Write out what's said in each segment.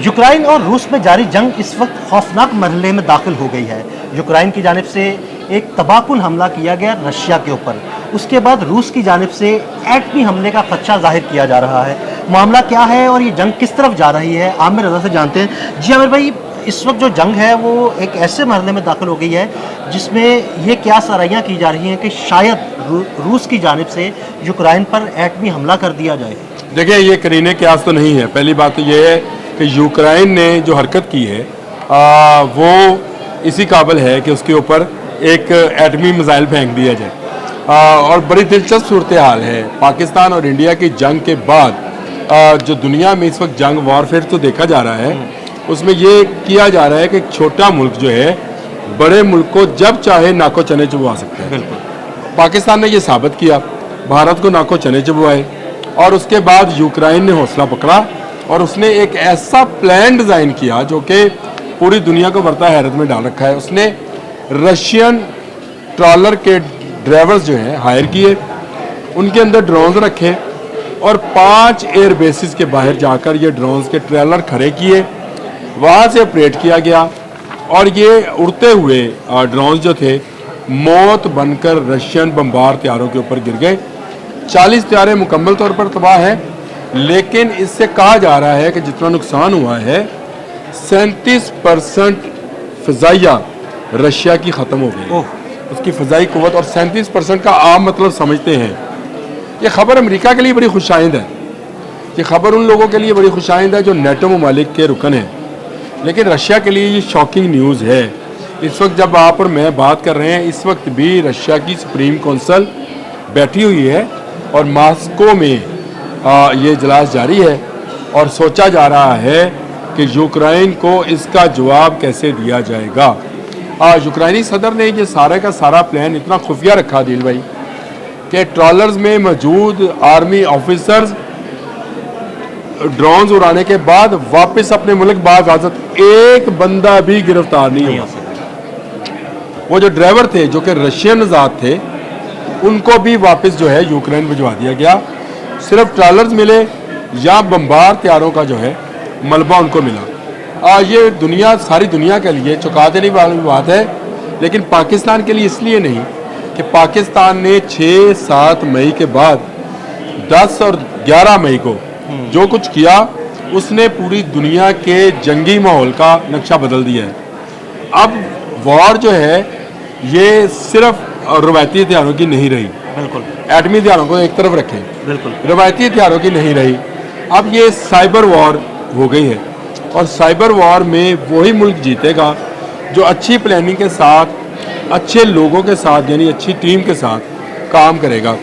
Ukraine اور روس میں جاری جنگ اس وقت خوفناک مرحلے میں داخل ہو گئی ہے۔ یوکرائن کی جانب سے ایک تباہ کن حملہ کیا گیا رشیا کے اوپر، اس کے بعد روس کی جانب سے ایٹمی حملے کا خدشہ ظاہر کیا جا رہا ہے۔ معاملہ کیا ہے اور یہ جنگ کس طرف جا رہی ہے، عامر رضا سے جانتے ہیں۔ جی عامر بھائی، اس وقت جو جنگ ہے وہ ایک ایسے مرحلے میں داخل ہو گئی ہے جس میں یہ کیا سرائیاں کی جا رہی ہیں کہ شاید روس کی جانب سے یوکرائن پر ایٹمی حملہ کر دیا جائے۔ دیکھیں، یہ قرینے قیاس تو نہیں ہے۔ پہلی بات تو یہ ہے کہ یوکرائن نے جو حرکت کی ہے وہ اسی قابل ہے کہ اس کے اوپر ایک ایٹمی میزائل پھینک دیا جائے، اور بڑی دلچسپ صورتحال ہے۔ پاکستان اور انڈیا کی جنگ کے بعد جو دنیا میں اس وقت جنگ وارفیئر تو دیکھا جا رہا ہے، اس میں یہ کیا جا رہا ہے کہ ایک چھوٹا ملک جو ہے بڑے ملک کو جب چاہے ناکو چنے چبوا سکتا ہے۔ بالکل، پاکستان نے یہ ثابت کیا، بھارت کو ناکو چنے چبوائے، اور اس کے بعد یوکرائن نے حوصلہ پکڑا اور اس نے ایک ایسا پلان ڈیزائن کیا جو کہ پوری دنیا کو برتا حیرت میں ڈال رکھا ہے۔ اس نے رشین ٹرالر کے ڈرائیورز جو ہیں ہائر کیے، ان کے اندر ڈرونز رکھے اور 5 ایئر بیسز کے باہر جا کر یہ ڈرونز کے ٹریلر کھڑے کیے، وہاں سے آپریٹ کیا گیا، اور یہ اڑتے ہوئے ڈرونز جو تھے موت بن کر رشین بمبار طیاروں کے اوپر گر گئے۔ 40 طیارے مکمل طور پر تباہ ہیں، لیکن اس سے کہا جا رہا ہے کہ جتنا نقصان ہوا ہے 37% فضائیہ رشیا کی ختم ہو گئی، اس کی فضائی قوت، اور 37% کا عام مطلب سمجھتے ہیں۔ یہ خبر امریکہ کے لیے بڑی خوش آئند ہے، یہ خبر ان لوگوں کے لیے بڑی خوش آئند ہے جو نیٹو ممالک کے رکن ہیں، لیکن رشیا کے لیے یہ شاکنگ نیوز ہے۔ اس وقت جب آپ اور میں بات کر رہے ہیں، اس وقت بھی رشیا کی سپریم کونسل بیٹھی ہوئی ہے اور ماسکو میں یہ اجلاس جاری ہے، اور سوچا جا رہا ہے کہ یوکرائن کو اس کا جواب کیسے دیا جائے گا۔ یوکرائنی صدر نے یہ سارے کا سارا پلان اتنا خفیہ رکھا دل بھائی کہ ٹرالرز میں موجود آرمی آفیسرز ڈرونز اڑانے کے بعد واپس اپنے ملک باحفاظت ایک بندہ بھی گرفتار نہیں ہوا۔ وہ جو ڈرائیور تھے جو کہ رشین ذات تھے، ان کو بھی واپس جو ہے یوکرائن بھجوا دیا گیا۔ صرف ٹرالرز ملے یا بمبار طیاروں کا جو ہے ملبہ ان کو ملا۔ یہ دنیا، ساری دنیا کے لیے چکا دینے والی بات ہے، لیکن پاکستان کے لیے اس لیے نہیں کہ پاکستان نے 6-7 مئی کے بعد 10 اور 11 مئی کو جو کچھ کیا، اس نے پوری دنیا کے جنگی ماحول کا نقشہ بدل دیا ہے۔ اب وار جو ہے یہ صرف روایتی ہتھیاروں کی نہیں رہی، بالکل، ایٹمی ہتھیاروں کو ایک طرف رکھیں، بالکل، روایتی ہتھیاروں کی نہیں رہی، اب یہ سائبر وار ہو گئی ہے، اور سائبر وار میں وہی ملک جیتے گا جو اچھی پلاننگ کے ساتھ، اچھے لوگوں کے ساتھ، یعنی اچھی ٹیم کے ساتھ کام کرے گا۔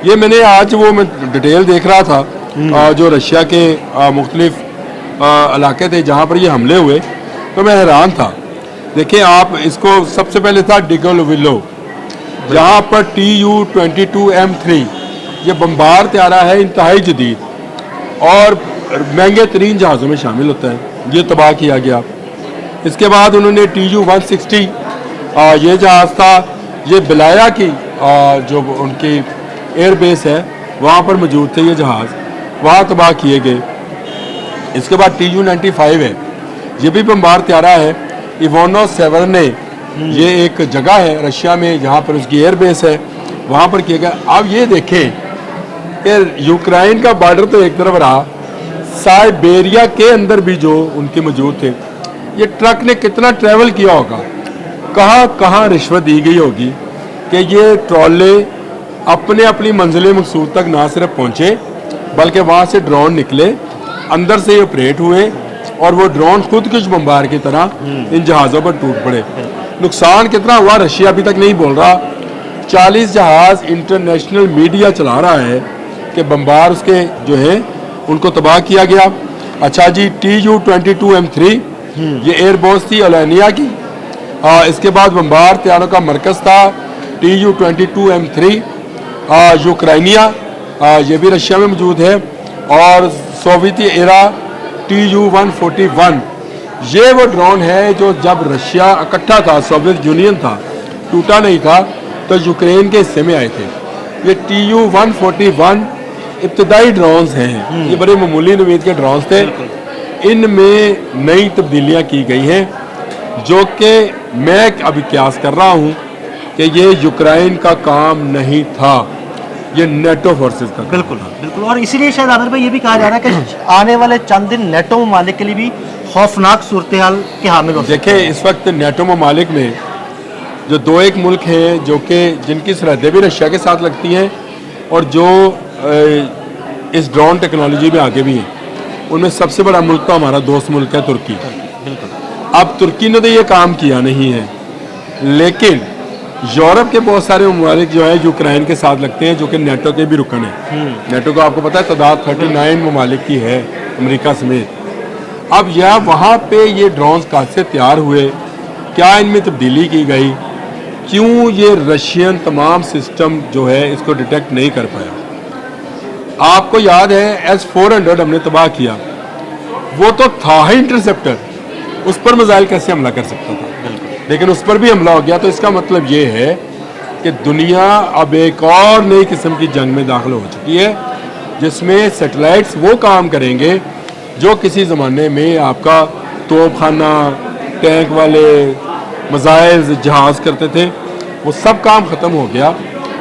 یہ میں نے آج میں ڈیٹیل دیکھ رہا تھا جو رشیا کے مختلف علاقے تھے جہاں پر یہ حملے ہوئے، تو میں حیران تھا۔ دیکھیں آپ، اس کو سب سے پہلے تھا ڈیگل ویلو، جہاں پر TU-22M3 یہ بمبار طیارہ ہے، انتہائی جدید اور مہنگے ترین جہازوں میں شامل ہوتا ہے، یہ تباہ کیا گیا۔ اس کے بعد انہوں نے TU-160 یہ جہاز تھا، یہ بلایا کی جو ان کی ایئر بیس ہے وہاں پر موجود تھے یہ جہاز، وہاں تباہ کیے گئے۔ اس کے بعد TU-95 ہے، یہ بھی بمبار طیارہ ہے، ایوانو سیورنے، یہ ایک جگہ ہے رشیا میں جہاں پر اس کی ایئر بیس ہے، وہاں پر کیا گیا۔ اب یہ دیکھیں کہ یوکرائن کا بارڈر تو ایک طرف رہا، سائبیریا کے اندر بھی جو ان کے موجود تھے، یہ ٹرک نے کتنا ٹریول کیا ہوگا، کہاں کہاں رشوت دی گئی ہوگی کہ یہ ٹرالے اپنی منزل مقصود تک نہ صرف پہنچے بلکہ وہاں سے ڈرون نکلے، اندر سے یہ آپریٹ ہوئے، اور وہ ڈرون خود کش بمبار کی طرح ان جہازوں پر ٹوٹ پڑے۔ نقصان کتنا ہوا رشیا ابھی تک نہیں بول رہا۔ 40 جہاز انٹرنیشنل میڈیا چلا رہا ہے کہ بمبار اس کے جو ہے ان کو تباہ کیا گیا۔ اچھا جی، TU-22M3 یہ ایئر بیس تھی اولینیا کی، اس کے بعد بمبار طیاروں کا مرکز تھا TU-22M3 یوکرائنیا، یہ بھی رشیا میں موجود ہے، اور سوویتی ایرا TU-141 یہ وہ ڈرون ہے جو جب رشیا اکٹھا تھا، سوویت یونین تھا، ٹوٹا نہیں تھا، تو یوکرین کے حصے میں آئے تھے۔ یہ TU-141 ابتدائی ڈرونز ہیں، یہ بڑے معمولی نوعیت کے ڈرونز تھے، ان میں نئی تبدیلیاں کی گئی ہیں جو کہ میں ابھی قیاس کر رہا ہوں کہ یہ یوکرائن کا کام نہیں تھا، یہ نیٹو فورسز کا کام بالکل تھا۔ بالکل، اور اسی لیے شاید عامر بھائی یہ بھی کہا جا رہا ہے کہ آنے والے چند دن نیٹو ممالک کے لیے بھی خوفناک صورتحال کے حامل ہو سکتے دیکھیں اس وقت نیٹو ممالک میں جو دو ایک ملک ہیں جو کہ جن کی سرحدیں بھی رشیا کے ساتھ لگتی ہیں اور جو اس ڈرون ٹیکنالوجی میں آگے بھی ہیں، ان میں سب سے بڑا ملک تو ہمارا دوست ملک ہے ترکی۔ بالکل اب ترکی نے تو یہ کام کیا نہیں ہے، لیکن یورپ کے بہت سارے ممالک جو ہے یوکرائن کے ساتھ لگتے ہیں جو کہ نیٹو کے بھی رکن ہیں۔ نیٹو کو آپ کو پتہ ہے تعداد 39 ممالک کی ہے امریکہ سمیت۔ اب وہاں پہ یہ ڈرونز کہاں سے تیار ہوئے، کیا ان میں تبدیلی کی گئی، کیوں یہ رشین تمام سسٹم جو ہے اس کو ڈیٹیکٹ نہیں کر پایا؟ آپ کو یاد ہے S-400 ہم نے تباہ کیا، وہ تو تھا ہی انٹرسپٹر، اس پر میزائل کیسے حملہ کر سکتا تھا؟ لیکن اس پر بھی حملہ ہو گیا۔ تو اس کا مطلب یہ ہے کہ دنیا اب ایک اور نئی قسم کی جنگ میں داخل ہو چکی ہے جس میں سیٹلائٹس وہ کام کریں گے جو کسی زمانے میں آپ کا توپ خانہ، ٹینک والے، میزائل جہاز کرتے تھے، وہ سب کام ختم ہو گیا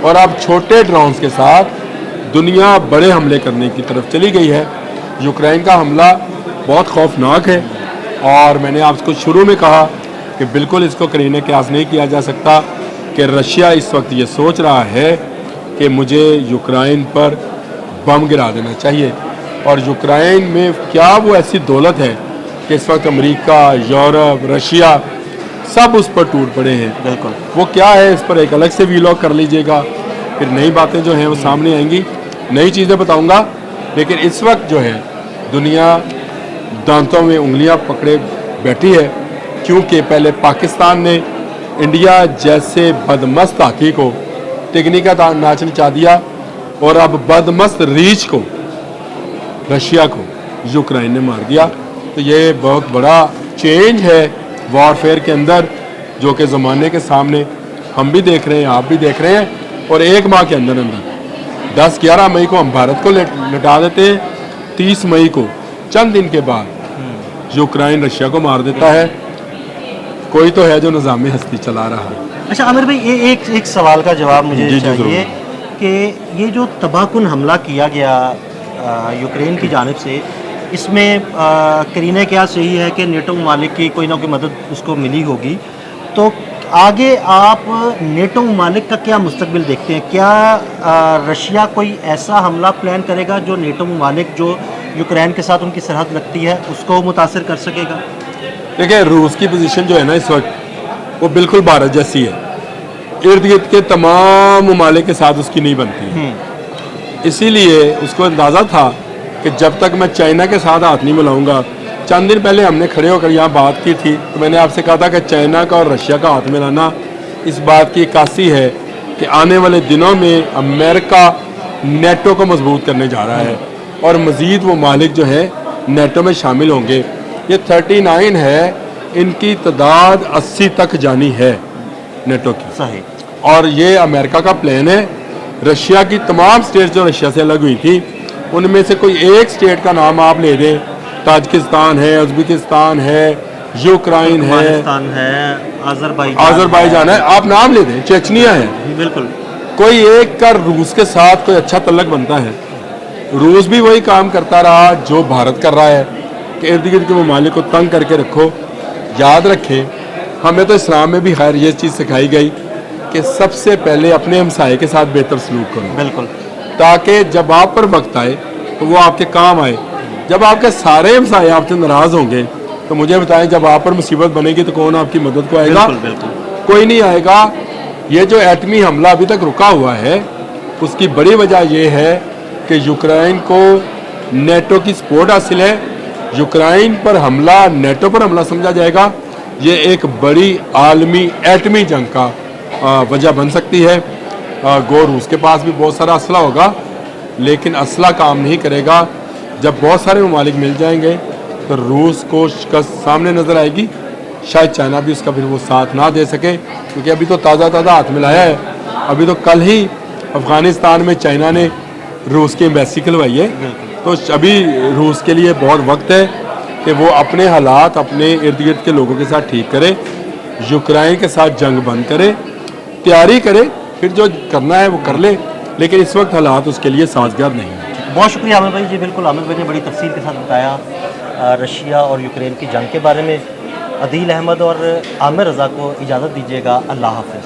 اور اب چھوٹے ڈرونز کے ساتھ دنیا بڑے حملے کرنے کی طرف چلی گئی ہے۔ یوکرائن کا حملہ بہت خوفناک ہے اور میں نے آپ کو شروع میں کہا کہ بالکل اس کو قرینہ قیاس نہیں کیا جا سکتا کہ رشیا اس وقت یہ سوچ رہا ہے کہ مجھے یوکرائن پر بم گرا دینا چاہیے، اور یوکرائن میں کیا وہ ایسی دولت ہے کہ اس وقت امریکہ، یورپ، رشیا سب اس پر ٹوٹ پڑے ہیں۔ بالکل وہ کیا ہے اس پر ایک الگ سے ویلاگ کر لیجئے گا، پھر نئی باتیں جو ہیں وہ سامنے آئیں گی، نئی چیزیں بتاؤں گا۔ لیکن اس وقت جو ہے دنیا دانتوں میں انگلیاں پکڑے بیٹھی ہے، کیونکہ پہلے پاکستان نے انڈیا جیسے بدمست ہاکی کو ٹکنی کا ناچ نچا دیا، اور اب بدمست ریچھ کو، رشیا کو یوکرائن نے مار دیا۔ تو یہ بہت بڑا چینج ہے وار فیئر کے اندر جو کہ زمانے کے سامنے ہم بھی دیکھ رہے ہیں، آپ بھی دیکھ رہے ہیں، اور ایک ماہ کے اندر 10-11 مئی کو ہم بھارت کو لٹا دیتے ہیں، 30 مئی کو چند دن کے بعد یوکرائن رشیا کو مار دیتا ہے۔ کوئی تو ہے جو نظام ہستی چلا رہا ہے۔ اچھا عامر بھائی ایک سوال کا جواب مجھے جی چاہیے کہ یہ جو تباہ کن حملہ کیا گیا یوکرین کی جانب سے، اس میں قرینہ قیاس یہی ہے کہ نیٹو ممالک کی کوئی نہ کوئی مدد اس کو ملی ہوگی، تو آگے آپ نیٹو ممالک کا کیا مستقبل دیکھتے ہیں؟ کیا رشیا کوئی ایسا حملہ پلان کرے گا جو نیٹو ممالک جو یوکرین کے ساتھ ان کی سرحد لگتی ہے اس کو متاثر کر سکے گا؟ دیکھیں روس کی پوزیشن جو ہے نا اس وقت وہ بالکل بھارت جیسی ہے، ارد گرد کے تمام ممالک کے ساتھ اس کی نہیں بنتی ہے۔ اسی لیے اس کو اندازہ تھا کہ جب تک میں چائنا کے ساتھ ہاتھ نہیں ملاؤں گا، چند دن پہلے ہم نے کھڑے ہو کر یہاں بات کی تھی تو میں نے آپ سے کہا تھا کہ چائنا کا اور رشیا کا ہاتھ ملانا اس بات کی عکاسی ہے کہ آنے والے دنوں میں امریکہ نیٹو کو مضبوط کرنے جا رہا ہے اور مزید وہ ممالک جو ہے نیٹو میں شامل ہوں گے۔ یہ 39 ہے، ان کی تعداد 80 تک جانی ہے نیٹو کی، صحیح، اور یہ امریکہ کا پلان ہے۔ رشیا کی تمام سٹیٹس جو رشیا سے الگ ہوئی تھی ان میں سے کوئی ایک سٹیٹ کا نام آپ لے دیں، تاجکستان ہے، ازبکستان ہے، یوکرائن ہے، آذربائیجان ہے، آپ نام لے دیں، چیچنیا ہے، بالکل کوئی ایک کا روس کے ساتھ کوئی اچھا تعلق بنتا ہے۔ روس بھی وہی کام کرتا رہا جو بھارت کر رہا ہے کہ ارد گرد کے ممالک کو تنگ کر کے رکھو۔ یاد رکھیں ہمیں تو اسلام میں بھی خیر یہ چیز سکھائی گئی کہ سب سے پہلے اپنے ہمسائے کے ساتھ بہتر سلوک کرو، بالکل، تاکہ جب آپ پر وقت آئے تو وہ آپ کے کام آئے۔ جب آپ کے سارے ہمسائے آپ سے ناراض ہوں گے تو مجھے بتائیں جب آپ پر مصیبت بنے گی تو کون آپ کی مدد کو آئے گا؟ کوئی نہیں آئے گا۔ یہ جو ایٹمی حملہ ابھی تک رکا ہوا ہے اس کی بڑی وجہ یہ ہے کہ یوکرائن کو نیٹو کی سپورٹ حاصل ہے۔ یوکرائن پر حملہ نیٹو پر حملہ سمجھا جائے گا، یہ ایک بڑی عالمی ایٹمی جنگ کا وجہ بن سکتی ہے۔ گو روس کے پاس بھی بہت سارا اسلحہ ہوگا لیکن اسلحہ کام نہیں کرے گا۔ جب بہت سارے ممالک مل جائیں گے تو روس کو شکست سامنے نظر آئے گی، شاید چائنا بھی اس کا پھر وہ ساتھ نہ دے سکے، کیونکہ ابھی تو تازہ ہاتھ ملایا ہے۔ ابھی تو کل ہی افغانستان میں چائنا نے روس کی ایمبیسی کھلوائی ہے، تو ابھی روس کے لیے بہت وقت ہے کہ وہ اپنے حالات اپنے ارد گرد کے لوگوں کے ساتھ ٹھیک کرے، یوکرائن کے ساتھ جنگ بند کرے، تیاری کرے، پھر جو کرنا ہے وہ کر لے، لیکن اس وقت حالات اس کے لیے سازگار نہیں ہیں۔ بہت شکریہ عامر بھائی جی، بالکل عامر بھائی نے بڑی تفصیل کے ساتھ بتایا رشیا اور یوکرین کی جنگ کے بارے میں۔ عدیل احمد اور عامر رضا کو اجازت دیجیے گا، اللہ حافظ۔